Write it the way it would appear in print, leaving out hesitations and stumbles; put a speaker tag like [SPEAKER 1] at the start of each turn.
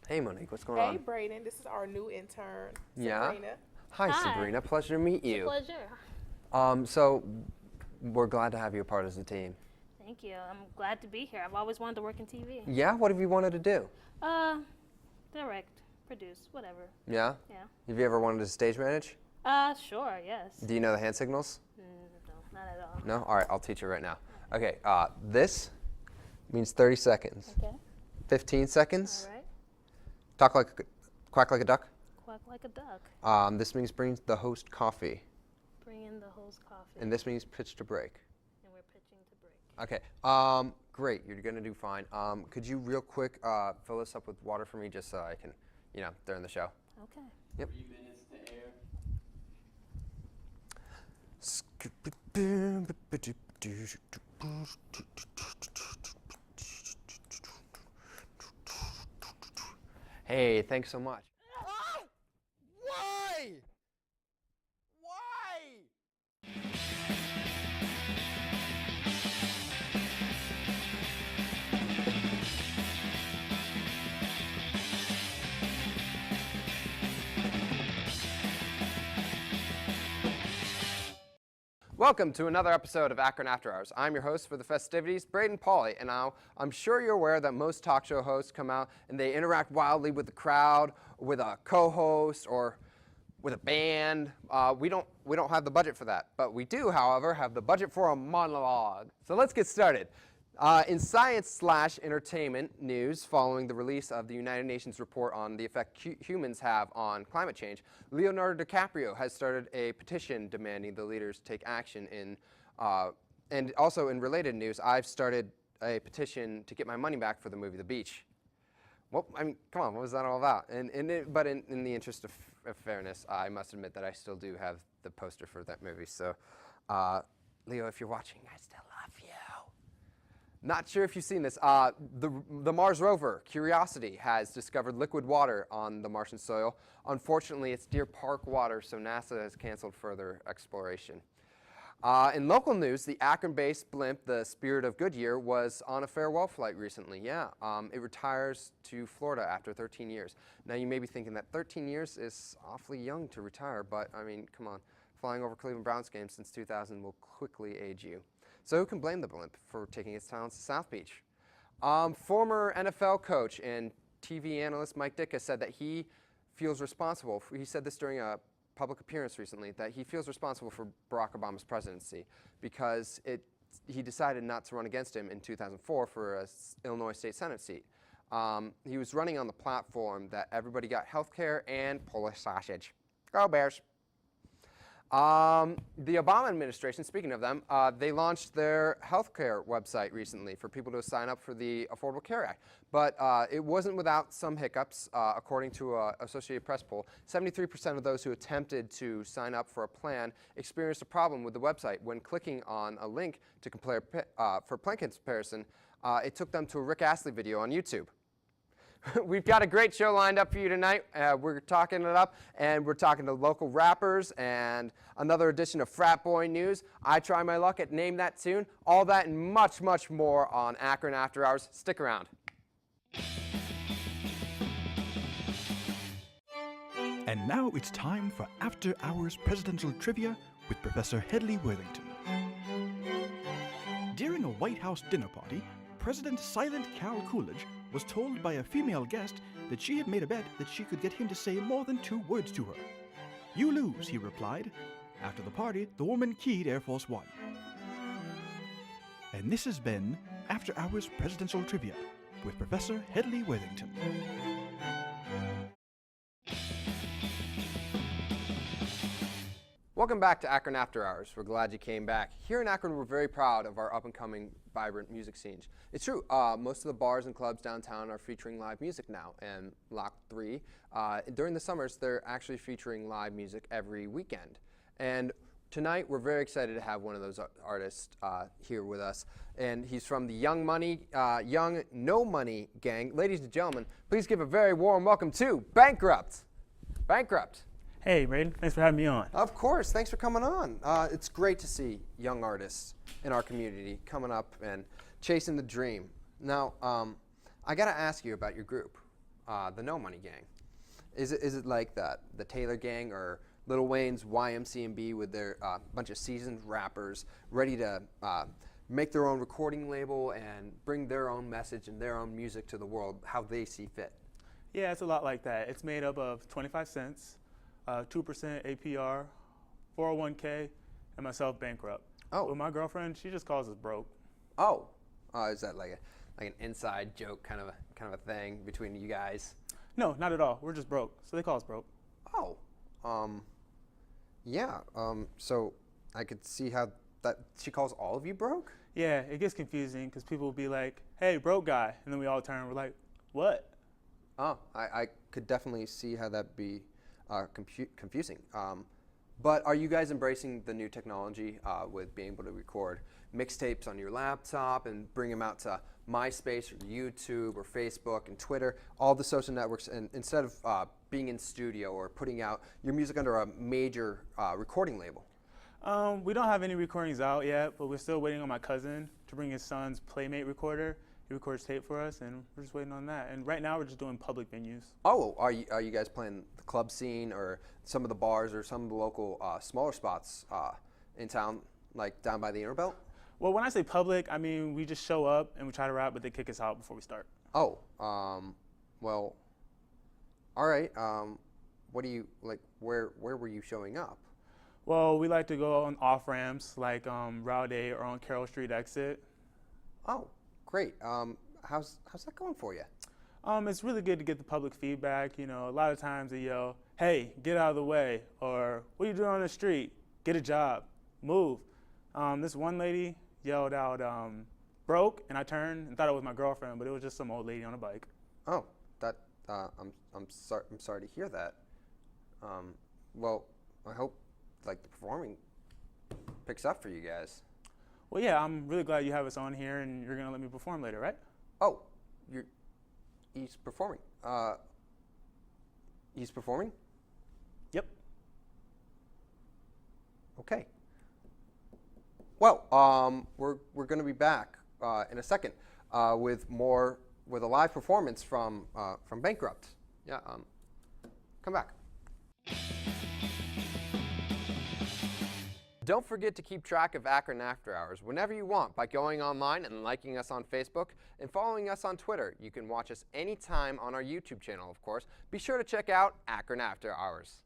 [SPEAKER 1] Hey, Monique, what's going
[SPEAKER 2] Hey,
[SPEAKER 1] on?
[SPEAKER 2] Brayden. This is our new intern,
[SPEAKER 1] Yeah?
[SPEAKER 2] Sabrina.
[SPEAKER 1] Hi,
[SPEAKER 3] Hi.
[SPEAKER 1] Sabrina. Pleasure to meet
[SPEAKER 3] It's a
[SPEAKER 1] you.
[SPEAKER 3] pleasure.
[SPEAKER 1] So we're glad to have you a part of the team.
[SPEAKER 3] Thank you. I'm glad to be here. I've always wanted to work in TV.
[SPEAKER 1] Yeah? What have you wanted to do?
[SPEAKER 3] Direct, produce, whatever.
[SPEAKER 1] Yeah?
[SPEAKER 3] Yeah.
[SPEAKER 1] Have you ever wanted to stage manage?
[SPEAKER 3] Sure, yes.
[SPEAKER 1] Do you know the hand signals?
[SPEAKER 3] No, not at all.
[SPEAKER 1] No? All right, I'll teach you right now. Okay, this means 30 seconds.
[SPEAKER 3] Okay.
[SPEAKER 1] 15 seconds.
[SPEAKER 3] All right.
[SPEAKER 1] Quack like a duck.
[SPEAKER 3] Quack like a duck.
[SPEAKER 1] This means bring the host coffee.
[SPEAKER 3] Bring in the host coffee.
[SPEAKER 1] And this means pitch to break.
[SPEAKER 3] And we're pitching to break.
[SPEAKER 1] Okay, great, you're gonna do fine. Could you real quick fill this up with water for me just so I can, during the show?
[SPEAKER 3] Okay.
[SPEAKER 1] Yep.
[SPEAKER 4] 3 minutes to air.
[SPEAKER 1] Hey, thanks so much. Why? Why? Welcome to another episode of Akron After Hours. I'm your host for the festivities, Braden Pauly, and now I'm sure you're aware that most talk show hosts come out and they interact wildly with the crowd, with a co-host, or with a band. We don't have the budget for that, but we do, however, have the budget for a monologue. So let's get started. In science/entertainment news, following the release of the United Nations report on the effect humans have on climate change, Leonardo DiCaprio has started a petition demanding the leaders take action and also in related news, I've started a petition to get my money back for the movie The Beach. Well, I mean, come on, what was that all about? But in the interest of fairness, I must admit that I still do have the poster for that movie. So, Leo, if you're watching, I still love you. Not sure if you've seen this. The Mars rover, Curiosity, has discovered liquid water on the Martian soil. Unfortunately, it's Deer Park water, so NASA has canceled further exploration. In local news, the Akron-based blimp, the Spirit of Goodyear, was on a farewell flight recently. Yeah, it retires to Florida after 13 years. Now, you may be thinking that 13 years is awfully young to retire, but, I mean, come on. Flying over Cleveland Browns games since 2000 will quickly age you. So who can blame the blimp for taking its talents to South Beach? Former NFL coach and TV analyst Mike Ditka said that he feels responsible. He said this during a public appearance recently, that he feels responsible for Barack Obama's presidency because he decided not to run against him in 2004 for an Illinois State Senate seat. He was running on the platform that everybody got health care and Polish sausage. Go Bears. The Obama administration, speaking of them, they launched their healthcare website recently for people to sign up for the Affordable Care Act. But it wasn't without some hiccups. According to an Associated Press poll, 73% of those who attempted to sign up for a plan experienced a problem with the website. When clicking on a link to compare for plan comparison, it took them to a Rick Astley video on YouTube. We've got a great show lined up for you tonight. We're talking it up, and we're talking to local rappers and another edition of Frat Boy News. I try my luck at Name That Tune. All that and much, much more on Akron After Hours. Stick around.
[SPEAKER 5] And now it's time for After Hours Presidential Trivia with Professor Hedley Worthington. During a White House dinner party, President Silent Cal Coolidge was told by a female guest that she had made a bet that she could get him to say more than 2 words to her. "You lose," he replied. After the party, the woman keyed Air Force One. And this has been After Hours Presidential Trivia with Professor Hedley Worthington.
[SPEAKER 1] Welcome back to Akron After Hours. We're glad you came back. Here in Akron, we're very proud of our up-and-coming, vibrant music scene. It's true, most of the bars and clubs downtown are featuring live music now, and Lock 3, during the summers, they're actually featuring live music every weekend. And tonight, we're very excited to have one of those artists here with us, and he's from the Young No Money gang. Ladies and gentlemen, please give a very warm welcome to Bankrupt. Bankrupt.
[SPEAKER 6] Hey, Braden. Thanks for having me on.
[SPEAKER 1] Of course. Thanks for coming on. It's great to see young artists in our community coming up and chasing the dream. Now, I got to ask you about your group. the No Money Gang. Is it like that, the Taylor Gang or Lil Wayne's YMCMB with their bunch of seasoned rappers ready to make their own recording label and bring their own message and their own music to the world how they see fit?
[SPEAKER 6] Yeah, it's a lot like that. It's made up of 25 cents, 2% APR, 401k, and myself bankrupt.
[SPEAKER 1] Oh.
[SPEAKER 6] But my girlfriend, she just calls us broke.
[SPEAKER 1] Oh, is that like an inside joke kind of a thing between you guys?
[SPEAKER 6] No, not at all. We're just broke, so they call us broke.
[SPEAKER 1] Oh, yeah. So I could see how that she calls all of you broke.
[SPEAKER 6] Yeah, it gets confusing because people will be like, "Hey, broke guy," and then we all turn. We're like, "What?"
[SPEAKER 1] Oh, I could definitely see how that'd be confusing. But are you guys embracing the new technology with being able to record mixtapes on your laptop and bring them out to MySpace or YouTube or Facebook and Twitter, all the social networks, and instead of being in studio or putting out your music under a major recording label?
[SPEAKER 6] We don't have any recordings out yet, but we're still waiting on my cousin to bring his son's Playmate recorder. He records tape for us, and we're just waiting on that. And right now, we're just doing public venues.
[SPEAKER 1] Oh, are you guys playing the club scene or some of the bars or some of the local smaller spots in town, like down by the Inner Belt?
[SPEAKER 6] Well, when I say public, I mean we just show up and we try to rap, but they kick us out before we start.
[SPEAKER 1] Oh, well, all right. What do you like? Where were you showing up?
[SPEAKER 6] Well, we like to go on off ramps like Route 8 or on Carroll Street exit.
[SPEAKER 1] Oh, great. How's that going for you?
[SPEAKER 6] It's really good to get the public feedback. You know, a lot of times they yell, "Hey, get out of the way," or "What are you doing on the street? Get a job, move." This one lady yelled out, "Broke," and I turned and thought it was my girlfriend, but it was just some old lady on a bike.
[SPEAKER 1] Oh, that I'm sorry to hear that. Well, I hope like the performing picks up for you guys.
[SPEAKER 6] Well, yeah, I'm really glad you have us on here, and you're gonna let me perform later, right?
[SPEAKER 1] Oh, he's performing. He's performing?
[SPEAKER 6] Yep.
[SPEAKER 1] Okay. Well, we're going to be back in a second with a live performance from Bankrupt. Yeah. Come back. Don't forget to keep track of Akron After Hours whenever you want by going online and liking us on Facebook and following us on Twitter. You can watch us anytime on our YouTube channel, of course. Be sure to check out Akron After Hours.